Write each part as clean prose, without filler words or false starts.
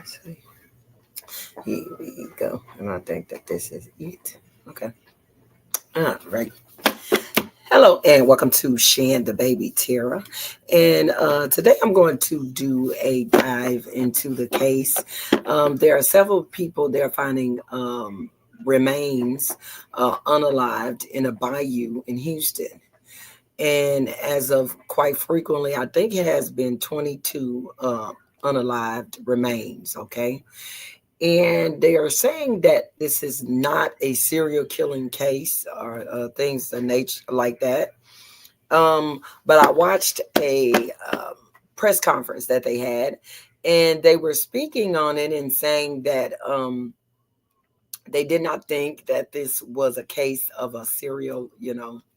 see. Here we go. And I think that this is it. Okay. All right. Hello and welcome to Shan the Baby Tara. And today I'm going to do a dive into the case. There are several people they're finding remains unalived in a bayou in Houston. And as of quite frequently, I think it has been 22 unalived remains. Okay. And they are saying that this is not a serial killing case or things of nature like that. But I watched a press conference that they had, and they were speaking on it and saying that they did not think that this was a case of a serial,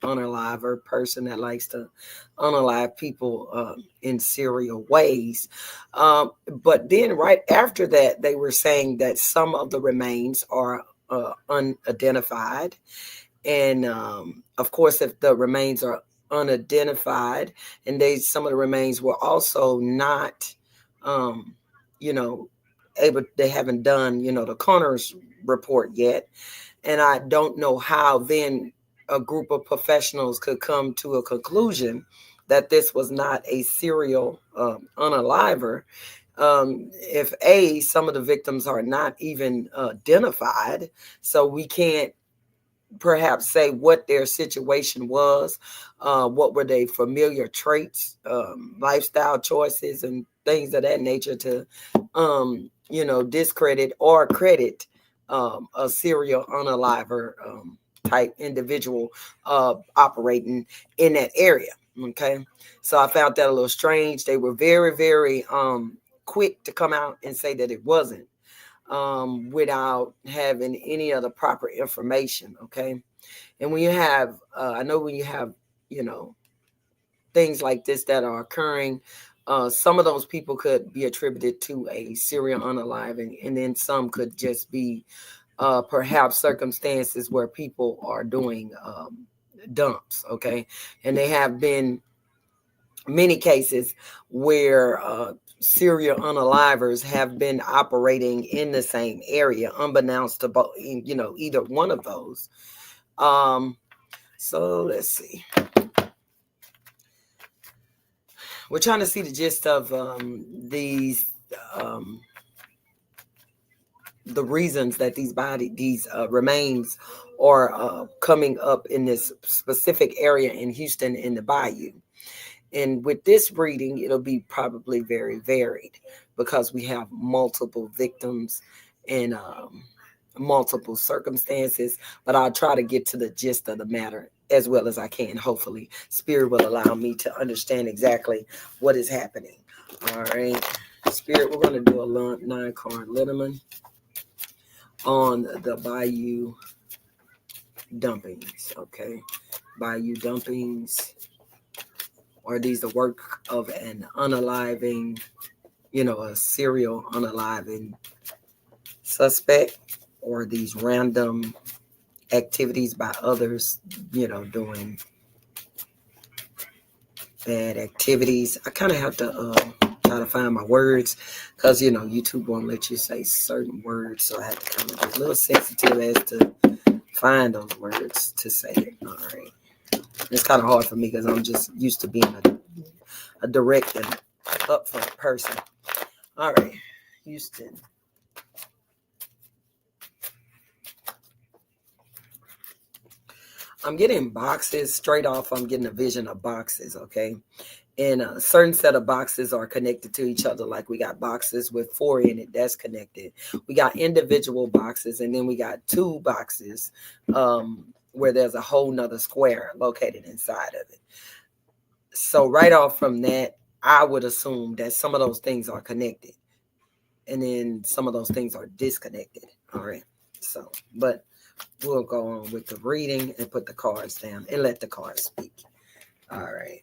unaliver person that likes to unalive people in serial ways. But then right after that, they were saying that some of the remains are unidentified. And of course, if the remains are unidentified and some of the remains were also not, you know, they haven't done, the coroner's report yet. And I don't know how then a group of professionals could come to a conclusion that this was not a serial unaliver. If some of the victims are not even identified, so we can't perhaps say what their situation was, what were their familiar traits, lifestyle choices, and things of that nature to, discredit or credit a serial unaliver type individual operating in that area. Okay, so I found that a little strange. They were very, very quick to come out and say that it wasn't, without having any of the proper information. Okay. And when you have, I know when you have, things like this that are occurring, some of those people could be attributed to a serial unaliving, and then some could just be perhaps circumstances where people are doing dumps. Okay. And they have been many cases where serial unalivers have been operating in the same area, unbeknownst to both, either one of those. So let's see. We're trying to see the gist of these, the reasons that these remains are coming up in this specific area in Houston in the Bayou. And with this reading, it'll be probably very varied because we have multiple victims and multiple circumstances. But I'll try to get to the gist of the matter as well as I can. Hopefully, Spirit will allow me to understand exactly what is happening. All right. Spirit, we're going to do a 9-card Letterman on the Bayou dumpings. Okay. Bayou dumpings. Are these the work of an unaliving, a serial unaliving suspect, or these random activities by others, doing bad activities? I kind of have to try to find my words because, YouTube won't let you say certain words. So I have to kind of be a little sensitive as to find those words to say. All right. It's kind of hard for me because I'm just used to being a direct and upfront person. All right, Houston. I'm getting boxes straight off. I'm getting a vision of boxes, okay? And a certain set of boxes are connected to each other. Like we got boxes with 4 in it, that's connected. We got individual boxes, and then we got 2 boxes where there's a whole nother square located inside of it. So right off from that, I would assume that some of those things are connected, and then some of those things are disconnected. All right. So, but we'll go on with the reading and put the cards down and let the cards speak. All right.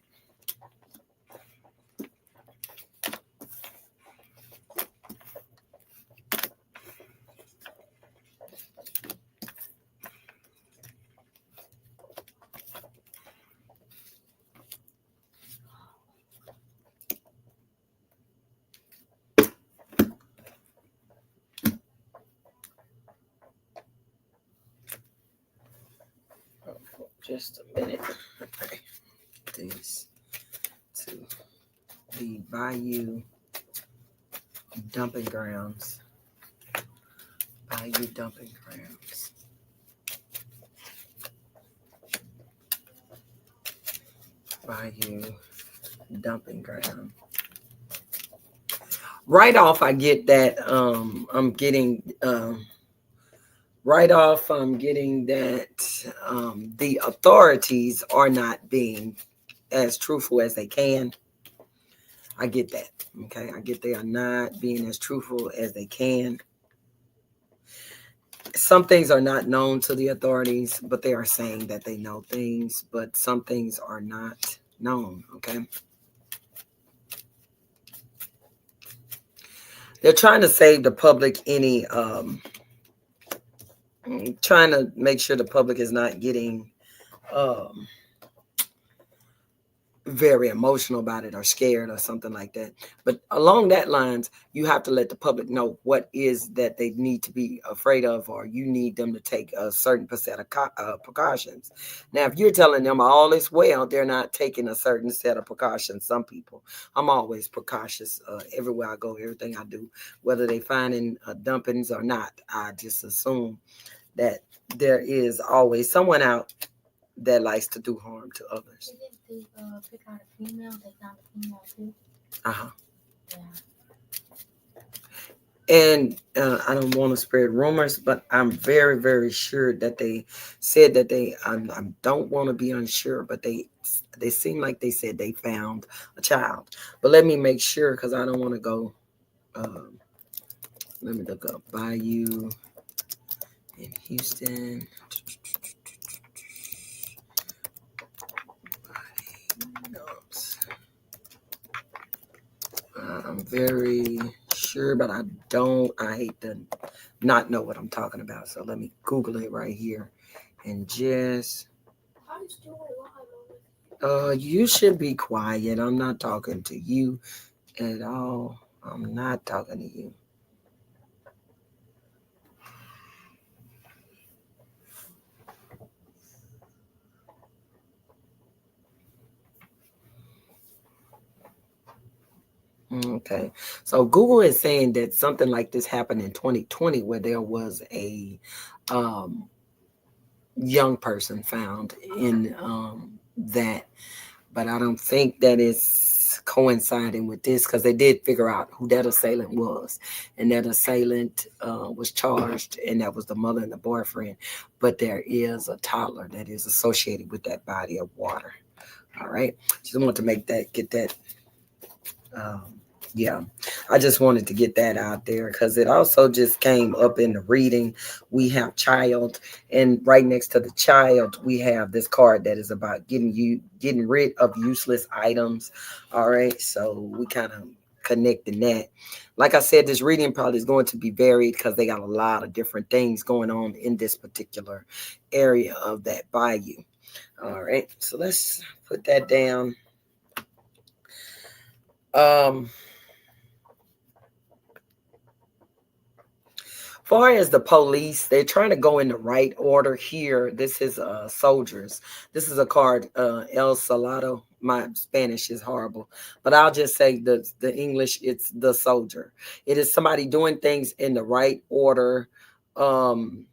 Just a minute. Okay. These to the Bayou dumping grounds. Bayou dumping grounds. Bayou dumping ground. Right off, I get that I'm getting right off. I'm getting that the authorities are not being as truthful as they can. I get that. Okay, I get they are not being as truthful as they can. Some things are not known to the authorities, but they are saying that they know things, but some things are not known. Okay. They're trying to save the public any trying to make sure the public is not getting um very emotional about it or scared or something like that. But along that lines, you have to let the public know what is that they need to be afraid of, or you need them to take a certain set of precautions. Now, if you're telling them all is well, they're not taking a certain set of precautions. Some people, I'm always precautious everywhere I go, everything I do, whether they finding dumpings or not. I just assume that there is always someone out that likes to do harm to others. Didn't they pick out a female? They found a female too. Uh-huh. Yeah. And I don't want to spread rumors, but I'm very, very sure that they said that I don't want to be unsure, but they seem like they said they found a child. But let me make sure because I don't want to go. Um, let me look up Bayou in Houston. I'm very sure, but I hate to not know what I'm talking about. So let me Google it right here and just. You should be quiet. I'm not talking to you at all. I'm not talking to you. Okay. So Google is saying that something like this happened in 2020 where there was a um, young person found in that, but I don't think that is coinciding with this because they did figure out who that assailant was, and that assailant was charged, and that was the mother and the boyfriend. But there is a toddler that is associated with that body of water. All right, just want to get that. Um, yeah, I just wanted to get that out there because it also just came up in the reading. We have child, and right next to the child, we have this card that is about getting rid of useless items. All right, so we kind of connecting that. Like I said, this reading probably is going to be varied because they got a lot of different things going on in this particular area of that bayou. All right, so let's put that down. Um, far as the police, they're trying to go in the right order here. This is soldiers. This is a card, El Salado. My Spanish is horrible, but I'll just say the English. It's the soldier. It is somebody doing things in the right order. Um,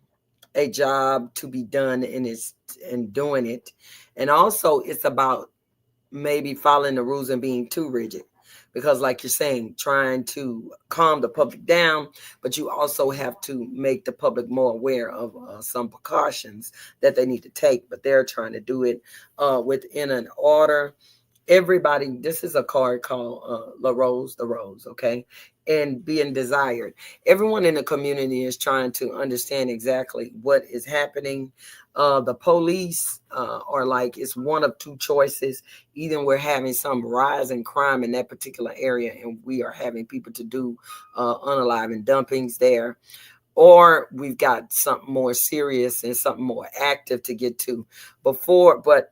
a job to be done and doing it, and also it's about maybe following the rules and being too rigid because like you're saying trying to calm the public down, but you also have to make the public more aware of some precautions that they need to take, but they're trying to do it within an order. Everybody, this is a card called the rose, okay, and being desired. Everyone in the community is trying to understand exactly what is happening. The police are like it's one of two choices. Either we're having some rise in crime in that particular area and we are having people to do unalive dumpings there, or we've got something more serious and something more active to get to before. But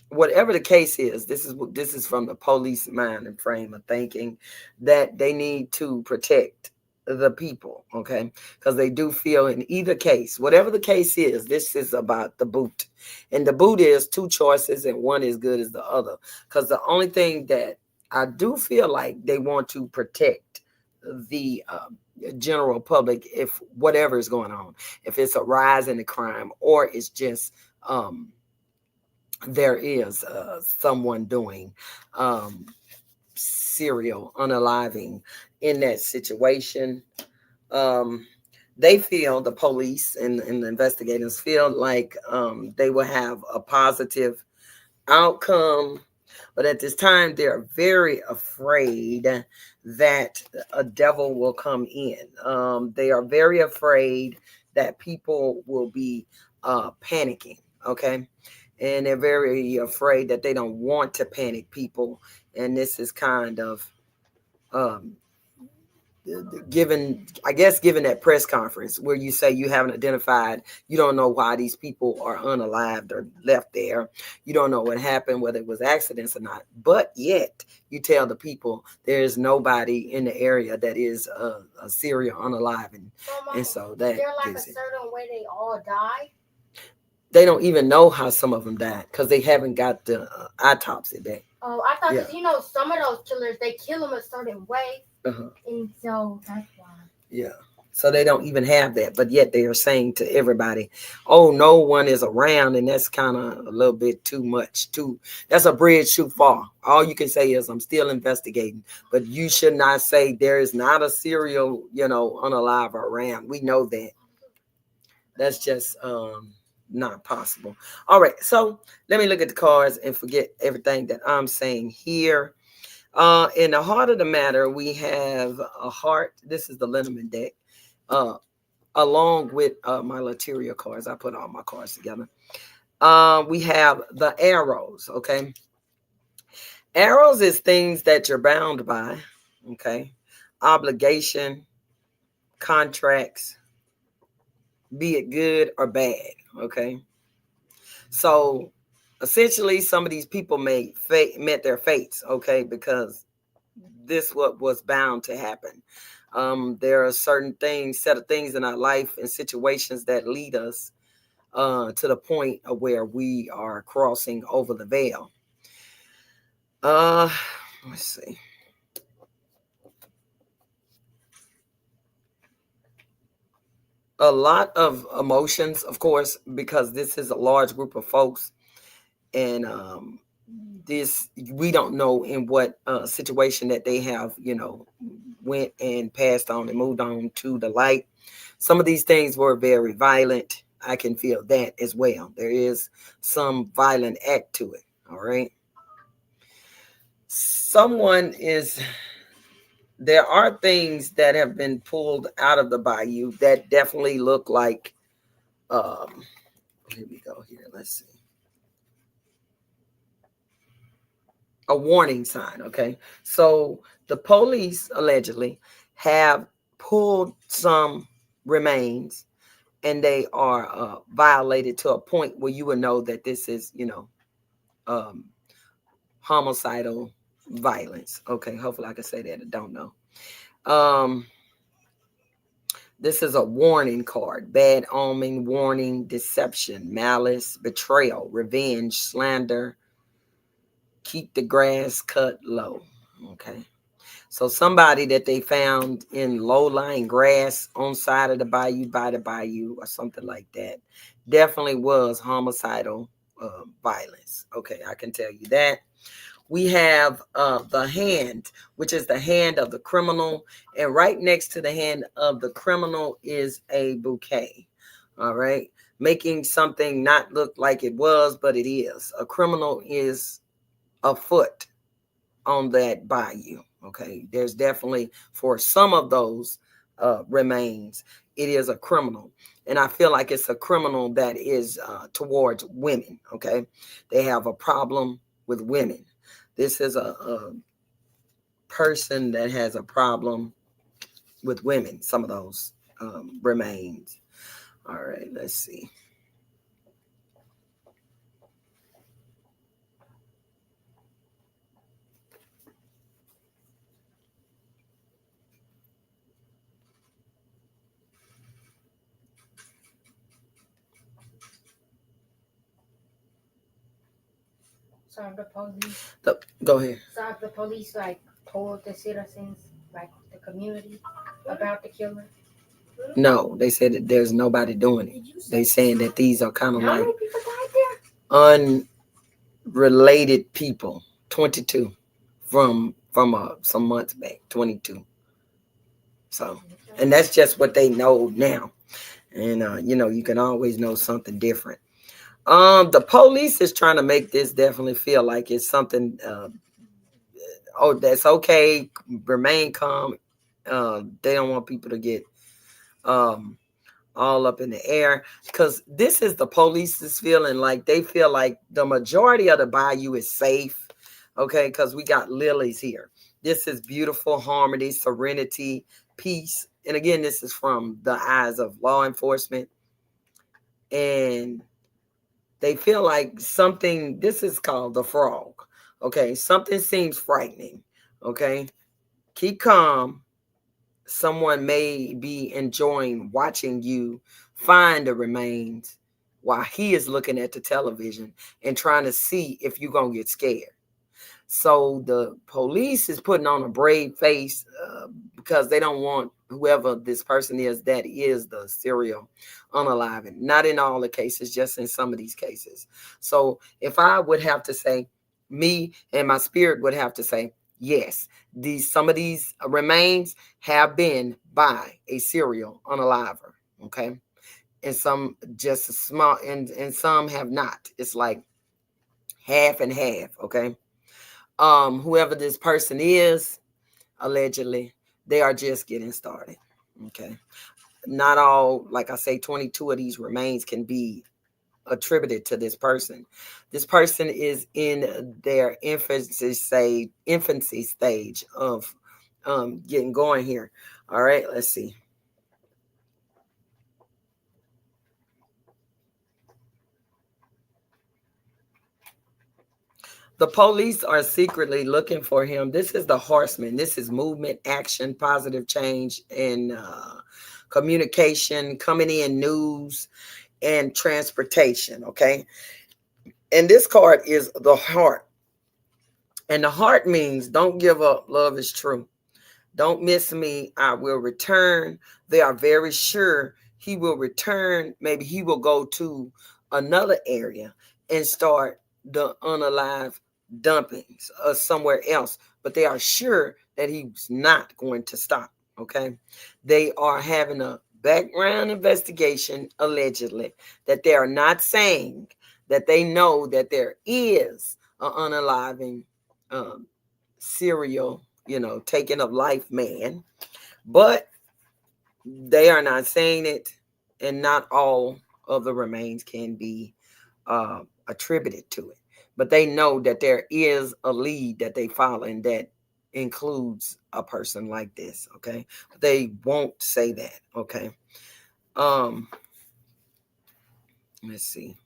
whatever the case is, this is from the police mind and frame of thinking that they need to protect the people, okay? Because they do feel in either case, whatever the case is, this is about the boot. And the boot is two choices and one is good as the other. Because the only thing that I do feel like they want to protect the general public if whatever is going on, if it's a rise in the crime or it's just there is someone doing um, serial unaliving in that situation. Um, they feel the police and the investigators feel like they will have a positive outcome, but at this time they're very afraid that a devil will come in. They are very afraid that people will be panicking. Okay. And they're very afraid that they don't want to panic people. And this is kind of um, given, I guess, given that press conference where you say you haven't identified, you don't know why these people are unalived or left there. You don't know what happened, whether it was accidents or not. But yet you tell the people there is nobody in the area that is a serial unaliving. So, Mom, And so is that there like a gives it. certain way they all die? They don't even know how some of them died because they haven't got the autopsy back. Oh, I thought Yeah. because you know some of those killers they kill them a certain way, Uh-huh. and so that's why. Yeah. So they don't even have that, but yet they are saying to everybody, "Oh, no one is around," and that's kind of a little bit too much. Too that's a bridge too far. All you can say is, "I'm still investigating," but you should not say there is not a serial, unalive around. We know that. That's just not possible. All right, so let me look at the cards and forget everything that I'm saying here. In the heart of the matter, we have a heart. This is the Linneman deck. Uh, Along with my Lateria cards. I put all my cards together. We have the arrows, okay? Arrows is things that you're bound by, okay? Obligation, contracts, be it good or bad, okay? So essentially, some of these people met their fates, okay, because this what was bound to happen. There are certain things, set of things in our life and situations that lead us to the point of where we are crossing over the veil. Uh, let's see. A lot of emotions, of course, because this is a large group of folks, and this we don't know in what situation that they have, went and passed on and moved on to the light. Some of these things were very violent. I can feel that as well. There is some violent act to it. All right. Someone is There are things that have been pulled out of the bayou that definitely look like um here we go here. Let's see. A warning sign, okay? So the police allegedly have pulled some remains and they are violated to a point where you would know that this is, um, homicidal violence. Okay, hopefully I can say that. I don't know. Um, this is a warning card: bad omen, warning, deception, malice, betrayal, revenge, slander. Keep the grass cut low. Okay. So somebody that they found in low-lying grass on side of the bayou, by the bayou, or something like that, definitely was homicidal violence. Okay, I can tell you that. We have the hand, which is the hand of the criminal, and right next to the hand of the criminal is a bouquet. All right, making something not look like it was, but it is. A criminal is afoot on that bayou. Okay, there's definitely for some of those remains, it is a criminal, and I feel like it's a criminal that is towards women. Okay, they have a problem with women. This is a person that has a problem with women. Some of those remains. All right, let's see. So the police, Go ahead. so the police like told the citizens, like the community, about the killer. No, they said that there's nobody doing it. They saying that these are kind of How like many people died there? unrelated people. 22 from some months back. 22. So, and that's just what they know now. And you can always know something different. The police is trying to make this definitely feel like it's something. Oh, that's okay. Remain calm. They don't want people to get um all up in the air because this is the police's feeling like they feel like the majority of the bayou is safe. Okay, because we got lilies here. This is beautiful harmony, serenity, peace. And again, this is from the eyes of law enforcement. And they feel like something, this is called the frog. Okay, something seems frightening. Okay, keep calm. Someone may be enjoying watching you find the remains while he is looking at the television and trying to see if you're going to get scared. So the police is putting on a brave face because they don't want whoever this person is that is the serial unaliving. Not in all the cases, just in some of these cases. So if I would have to say, me and my spirit would have to say, yes, some of these remains have been by a serial unaliver. Okay. And some just a small and some have not. It's like half and half. Okay. Whoever this person is, allegedly, they are just getting started. Okay. Not all, like I say, 22 of these remains can be attributed to this person. This person is in their infancy stage of getting going here. All right, let's see. The police are secretly looking for him. This is the horseman. This is movement, action, positive change, and communication, coming in, news, and transportation. Okay. And this card is the heart. And the heart means don't give up. Love is true. Don't miss me. I will return. They are very sure he will return. Maybe he will go to another area and start the unalive dumpings somewhere else. But they are sure that he's not going to stop. Okay. They are having a background investigation, allegedly, that they are not saying that they know that there is an unaliving um, serial, taking of life man, but they are not saying it, and not all of the remains can be attributed to it. But they know that there is a lead that they follow, and that includes a person like this. Okay, but they won't say that. Okay, um, let's see.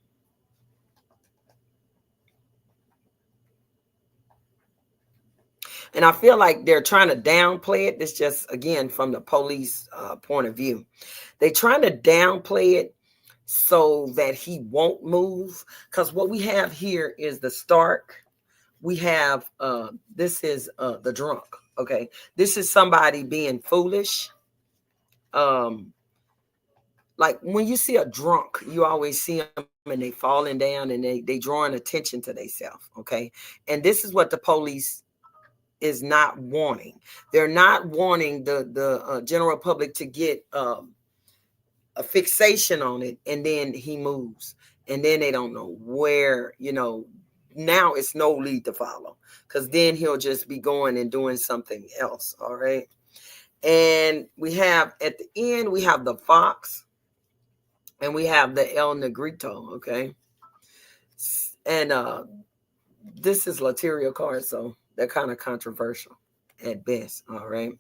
And I feel like they're trying to downplay it. This just again from the police point of view. They trying to downplay it so that he won't move. Because what we have here is the Stark. We have this is the drunk. Okay, this is somebody being foolish. Um, like when you see a drunk, you always see them and they falling down and they drawing attention to themselves. Okay, and this is what the police is not wanting. They're not wanting the general public to get a fixation on it, and then he moves, and then they don't know where. Now it's no lead to follow, because then he'll just be going and doing something else. All right. And we have at the end, we have the fox, and we have the El Negrito. Okay. And this is Lateria card, so they're kind of controversial at best. All right.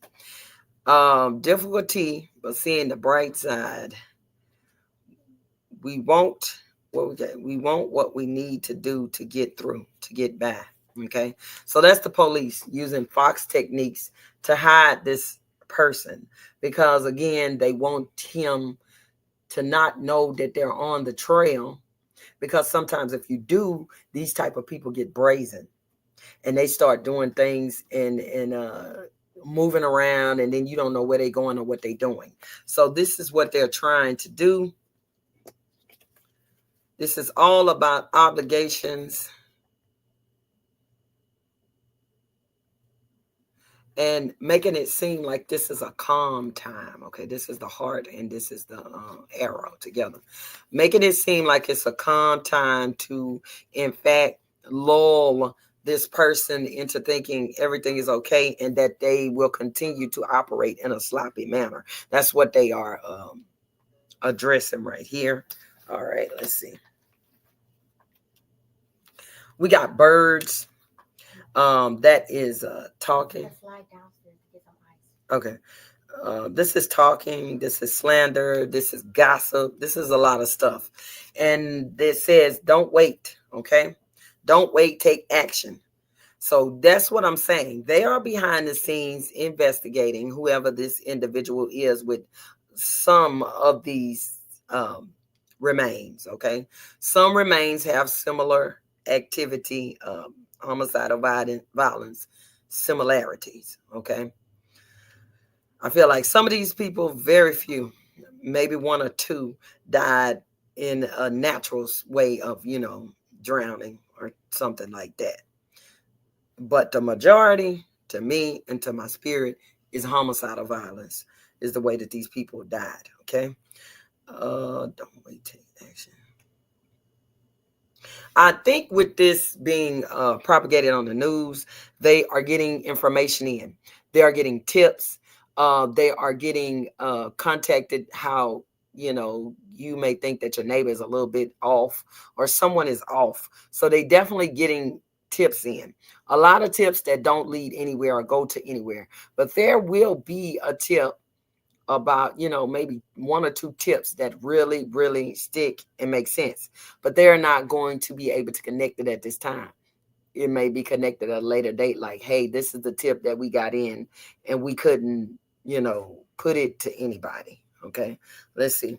Difficulty, but seeing the bright side. We want what we get. We want what we need to do to get through, to get by. Okay. So that's the police using fox techniques to hide this person, because again, they want him to not know that they're on the trail. because sometimes if you do, these type of people get brazen and they start doing things and moving around, and then you don't know where they're going or what they're doing. So this is what they're trying to do. This is all about obligations and making it seem like this is a calm time. Okay, this is the heart and this is the arrow together, making it seem like it's a calm time to, in fact, lull this person into thinking everything is okay and that they will continue to operate in a sloppy manner. That's what they are addressing right here. All right, let's see. We got birds. That is talking. Let's slide downstairs to get some ice. Okay. This is talking, this is slander, this is gossip, this is a lot of stuff. And it says, don't wait, okay? Don't wait, take action. So that's what I'm saying. They are behind the scenes investigating whoever this individual is with some of these remains, okay? Some remains have similar activity, homicidal violence similarities, okay? I feel like some of these people, very few, maybe one or two, died in a natural way of, drowning or something like that. But the majority, to me and to my spirit, is homicidal violence, is the way that these people died. Okay. Don't wait, take action. I think with this being propagated on the news, they are getting information in. They are getting tips. They are getting contacted how, you may think that your neighbor is a little bit off or someone is off. So they definitely getting tips in. A lot of tips that don't lead anywhere or go to anywhere. But there will be a tip about, maybe one or two tips that really, really stick and make sense. But they're not going to be able to connect it at this time. It may be connected at a later date, like, hey, this is the tip that we got in and we couldn't, put it to anybody. Okay, let's see.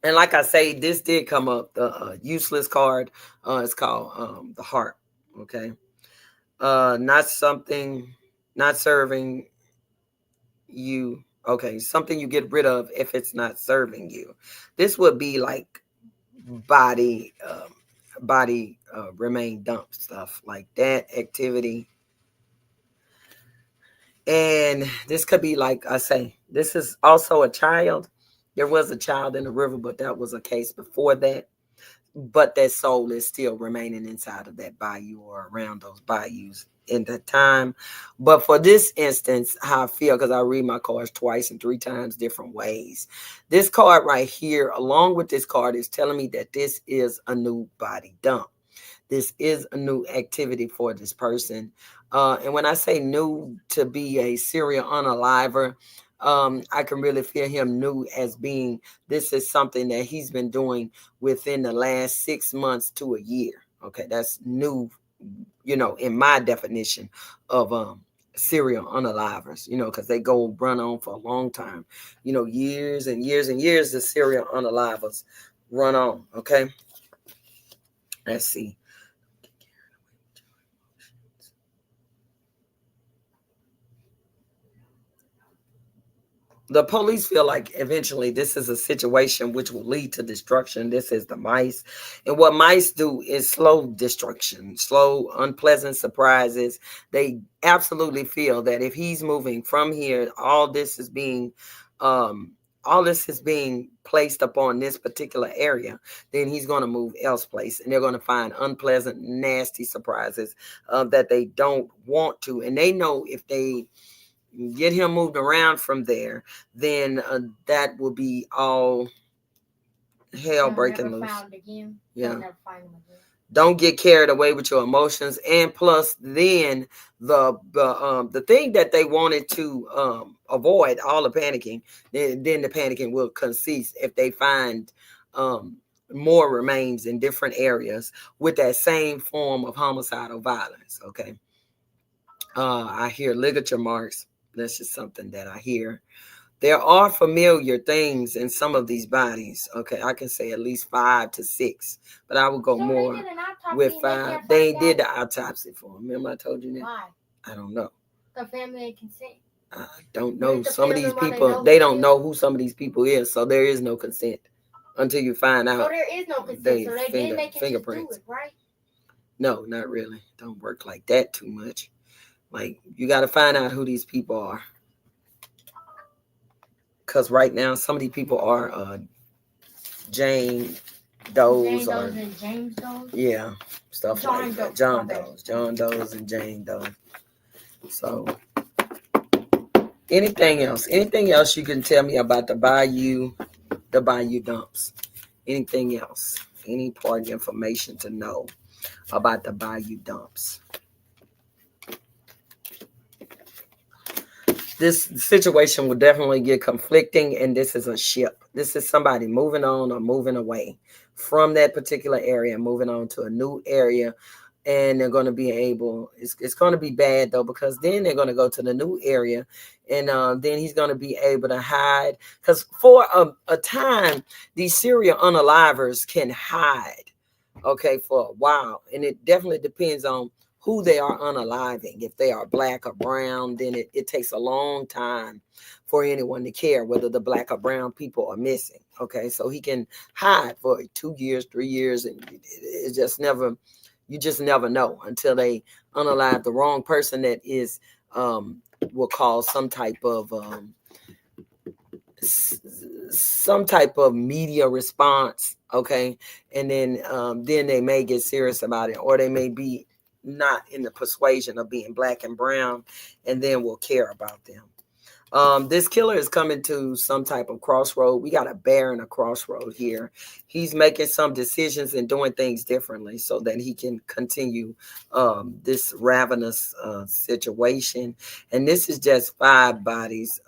And like I say, this did come up, the useless card. It's called the heart. Okay. Not something, not serving you. Okay, something you get rid of if it's not serving you. This would be like body remain dump stuff like that activity. And this could be, like I say, this is also a child. There was a child in the river, but that was a case before that. But that soul is still remaining inside of that bayou or around those bayous in that time. But for this instance, how I feel, because I read my cards twice and three times different ways. This card right here, along with this card, is telling me that this is a new body dump. This is a new activity for this person. And when I say new, to be a serial unaliver, I can really feel him new as being, this is something that he's been doing within the last 6 months to a year. Okay, that's new, in my definition of serial unalivers, because they go run on for a long time, years and years and years, the serial unalivers run on. Okay, let's see. The police feel like eventually this is a situation which will lead to destruction. This is the mice. And what mice do is slow destruction, slow, unpleasant surprises. They absolutely feel that if he's moving from here, um, all this is being placed upon this particular area, then he's going to move elsewhere. And they're going to find unpleasant, nasty surprises that they don't want to. And they know if they get him moved around from there, then that will be all hell They'll breaking never loose. found again. Yeah. They'll never find him again. Don't get carried away with your emotions. And plus, then the thing that they wanted to avoid, all the panicking, then the panicking will cease if they find more remains in different areas with that same form of homicidal violence. Okay. I hear ligature marks. That's just something that I hear. There are familiar things in some of these bodies. Okay, I can say at least 5 to 6, but I would go So they more did an autopsy with and they 5. can't They find did out the autopsy for him. Remember I told you that? why I don't know. the family ain't consent. I don't know. Wouldn't the Some of these family want to people, know they who don't killed know him? who some of these people is, so there is no consent until you find So out there is no consent. they So they did make it just do fingerprints. it, right? No, not really. Don't work like that too much. Like you got to find out who these people are, because right now some of these people are Jane Doe's Jane or Doe's and James Doe's. yeah, stuff John like that. Doe. John My bad. Doe's, John Doe's, and Jane Doe. So anything else? Anything else you can tell me about the Bayou dumps? Anything else? Any important information to know about the Bayou dumps? This situation will definitely get conflicting, and this is a ship. This is somebody moving on or moving away from that particular area, moving on to a new area, and they're going to be able. It's going to be bad though, because then they're going to go to the new area, and then he's going to be able to hide. Because for a time, these serial unalivers can hide, okay, for a while, and it definitely depends on who they are unaliving. If they are black or brown, then it takes a long time for anyone to care whether the black or brown people are missing. Okay, so he can hide for 2 years, 3 years, and it just never, you just never know until they unalive the wrong person that is, will cause some type of media response, okay, and then they may get serious about it, or they may be not in the persuasion of being black and brown, and then we'll care about them. This killer is coming to some type of crossroad. We got a bear in a crossroad here. He's making some decisions and doing things differently so that he can continue this ravenous situation. And this is just 5 bodies,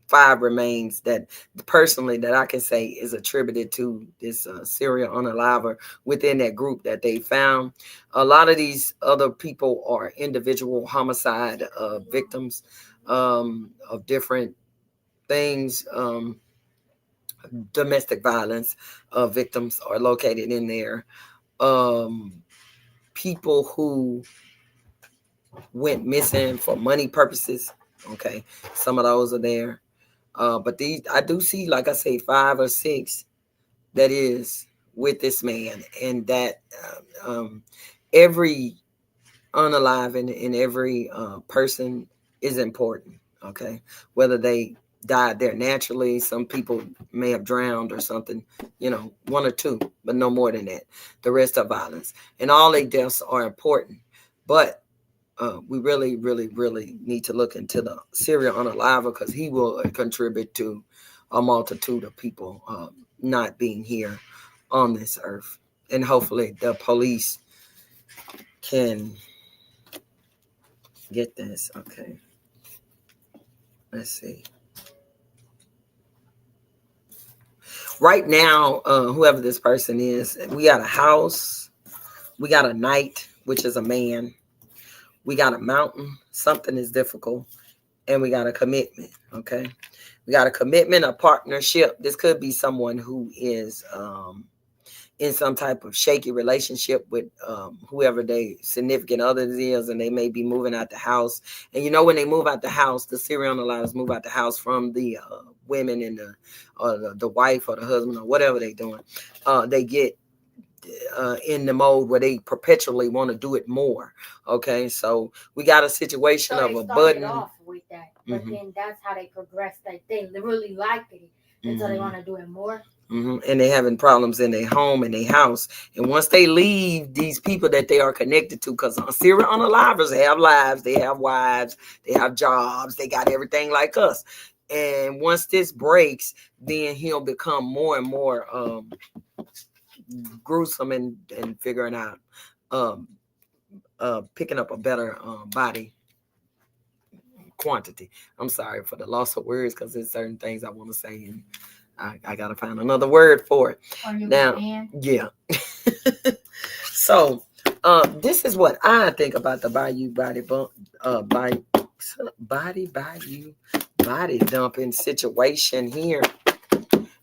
5 remains that personally that I can say is attributed to this serial unaliver within that group that they found. A lot of these other people are individual homicide victims of different things. Domestic violence victims are located in there. People who went missing for money purposes. Okay, some of those are there. But these, I do see, like I say, 5 or 6 that is with this man, and that every unalive and every person is important. Okay, whether they died there naturally, some people may have drowned or something, 1 or 2, but no more than that. The rest are violence, and all their deaths are important. But we really, really, really need to look into the serial unaliver, because he will contribute to a multitude of people not being here on this earth. And hopefully the police can get this. Okay. Let's see. Right now, whoever this person is, we got a house, we got a knight, which is a man, we got a mountain, something is difficult, and we got a commitment. Okay. We got a commitment, a partnership. This could be someone who is in some type of shaky relationship with whoever they significant others is, and they may be moving out the house. And when they move out the house, the serial unalivers move out the house from the women and the wife or the husband or whatever they're doing. They get in the mode where they perpetually want to do it more. Okay, so we got a situation So of they a started button. off with that, but then that's how they progressed. Like they really liked it, and so they want to do it more. And they're having problems in their home and their house. And once they leave these people that they are connected to, because serial unalivers have lives, they have wives, they have jobs, they got everything like us. And once this breaks, then he'll become more and more gruesome and figuring out, picking up a better body quantity. I'm sorry for the loss of words, because there's certain things I want to say, and I gotta find another word for it. Now, yeah. So, this is what I think about the Bayou Bayou body dumping situation here.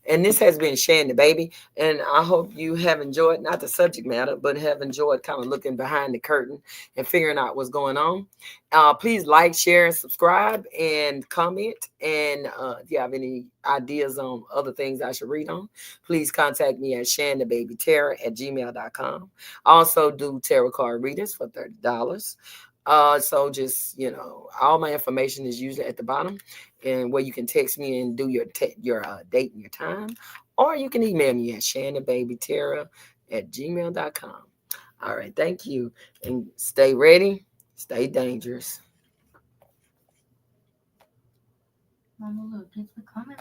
And this has been Shan the Baby. And I hope you have enjoyed, not the subject matter, but have enjoyed kind of looking behind the curtain and figuring out what's going on. Please like, share, and subscribe and comment. And if you have any ideas on other things I should read on, please contact me at shanthebabytarot@gmail.com. I also do tarot card readings for $30. So just, all my information is usually at the bottom and where you can text me and do your date and your time, or you can email me at shanthebabytarot@gmail.com. All right, thank you, and stay ready, stay dangerous. Mama, look, it's becoming